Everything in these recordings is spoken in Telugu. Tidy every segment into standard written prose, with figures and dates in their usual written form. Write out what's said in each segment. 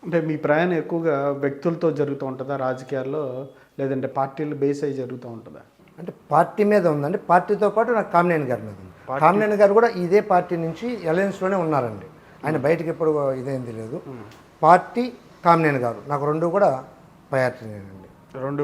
అంటే మీ ప్రయాణం ఎక్కువగా వ్యక్తులతో జరుగుతూ ఉంటుందా రాజకీయాల్లో? లేదంటే పార్టీలు బేస్ అయ్యి జరుగుతూ ఉంటుందా? అంటే పార్టీ మీద ఉందండి. పార్టీతో పాటు నాకు కామినేని గారి మీద ఉంది. పార్టీ కామినేని గారు కూడా ఇదే పార్టీ నుంచి అలయన్స్లోనే ఉన్నారండి. ఆయన బయటకి ఎప్పుడు ఇదేంది లేదు. పార్టీ కామినేని గారు నాకు రెండు కూడా ప్రయారిటీనేనండి. రెండు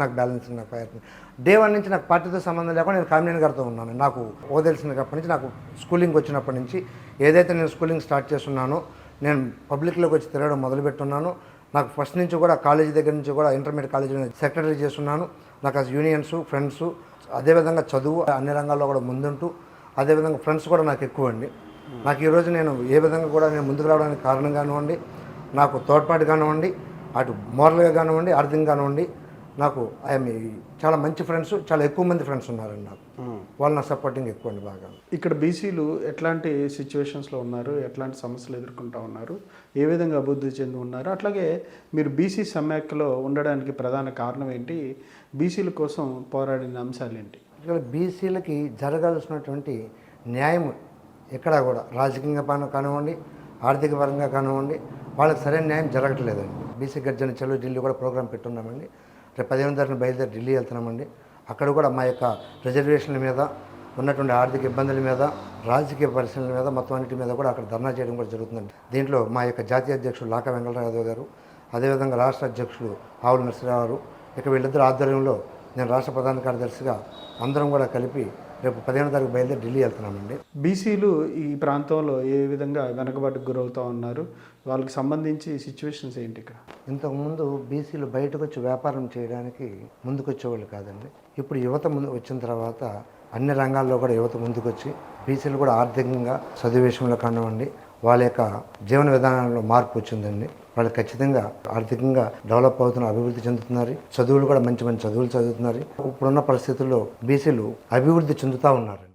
నాకు బ్యాలెన్స్ నాకు ప్రయారిటీ. డే వన్ నుంచి నాకు పార్టీతో సంబంధం లేకుండా నేను కామినేని గారితో ఉన్నాను. నాకు తెలిసినప్పటి నుంచి, నాకు స్కూలింగ్ వచ్చినప్పటి నుంచి, ఏదైతే నేను స్కూలింగ్ స్టార్ట్ చేస్తున్నానో, నేను పబ్లిక్లోకి వచ్చి తిరగడం మొదలుపెట్టున్నాను. నాకు ఫస్ట్ నుంచి కూడా కాలేజీ దగ్గర నుంచి కూడా ఇంటర్మీడియట్ కాలేజీలో సెక్రటరీ చేస్తున్నాను. నాకు అది యూనియన్స్, ఫ్రెండ్స్, అదేవిధంగా చదువు అన్ని రంగాల్లో కూడా ముందుంటూ, అదేవిధంగా ఫ్రెండ్స్ కూడా నాకు ఎక్కువ అండి. నాకు ఈరోజు నేను ఏ విధంగా కూడా నేను ముందుకు రావడానికి కారణం కానివ్వండి, నాకు తోడ్పాటు కానివ్వండి, అటు మోరల్గా కానివ్వండి, ఆర్థికంగా కానివ్వండి, నాకు ఐఎమ్ చాలా మంచి ఫ్రెండ్స్, చాలా ఎక్కువ మంది ఫ్రెండ్స్ ఉన్నారండి నాకు. వాళ్ళు నా సపోర్టింగ్ ఎక్కువ అండి బాగా. ఇక్కడ బీసీలు ఎట్లాంటి సిచ్యువేషన్స్లో ఉన్నారు, ఎట్లాంటి సమస్యలు ఎదుర్కొంటూ ఉన్నారు, ఏ విధంగా అభివృద్ధి చెంది ఉన్నారు, అట్లాగే మీరు బీసీ సమ్యాఖ్యలో ఉండడానికి ప్రధాన కారణం ఏంటి, బీసీల కోసం పోరాడిన అంశాలు ఏంటి? ఇక్కడ బీసీలకి జరగాల్సినటువంటి న్యాయం ఎక్కడా కూడా రాజకీయంగా కానివ్వండి, ఆర్థిక పరంగా కానివ్వండి, వాళ్ళకి సరైన న్యాయం జరగట్లేదండి. బీసీ గర్జన చలో ఢిల్లీ కూడా ప్రోగ్రాం పెట్టున్నామండి. రేపు 15వ తారీఖున బయలుదేరి ఢిల్లీ వెళ్తున్నామండి. అక్కడ కూడా మా యొక్క రిజర్వేషన్ల మీద, ఉన్నటువంటి ఆర్థిక ఇబ్బందుల మీద, రాజకీయ పరిశీలనల మీద, మొత్తం అన్నిటి మీద కూడా అక్కడ ధర్నా చేయడం కూడా జరుగుతుందండి. దీంట్లో మా యొక్క జాతీయ అధ్యక్షుడు లాకా వెంకటరావు గారు, అదేవిధంగా రాష్ట్ర అధ్యక్షుడు ఆవుల నరసింహరావు గారు, ఇక వీళ్ళిద్దరు ఆధ్వర్యంలో నేను రాష్ట్ర ప్రధాన కార్యదర్శిగా అందరం కూడా కలిపి రేపు 15వ తారీఖు బయలుదేరి ఢిల్లీ వెళ్తున్నామండి. బీసీలు ఈ ప్రాంతంలో ఏ విధంగా వెనకబాటుకు గురవుతూ ఉన్నారు, వాళ్ళకి సంబంధించి సిచ్యువేషన్స్ ఏంటి ఇక్కడ? ఇంతకుముందు బీసీలు బయటకు వచ్చి వ్యాపారం చేయడానికి ముందుకు వచ్చేవాళ్ళు కాదండి. ఇప్పుడు యువత ముందు వచ్చిన తర్వాత అన్ని రంగాల్లో కూడా యువత ముందుకు వచ్చి బీసీలు కూడా ఆర్థికంగా, చదువు విషయంలో కానివ్వండి, వాళ్ళ యొక్క జీవన విధానంలో మార్పు వచ్చిందండి. వాళ్ళు ఖచ్చితంగా ఆర్థికంగా డెవలప్ అవుతున్నారు, అభివృద్ధి చెందుతున్నారు. చదువులు కూడా మంచి మంచి చదువులు చదువుతున్నారు. ఇప్పుడున్న పరిస్థితుల్లో బీసీలు అభివృద్ధి చెందుతూ ఉన్నారు.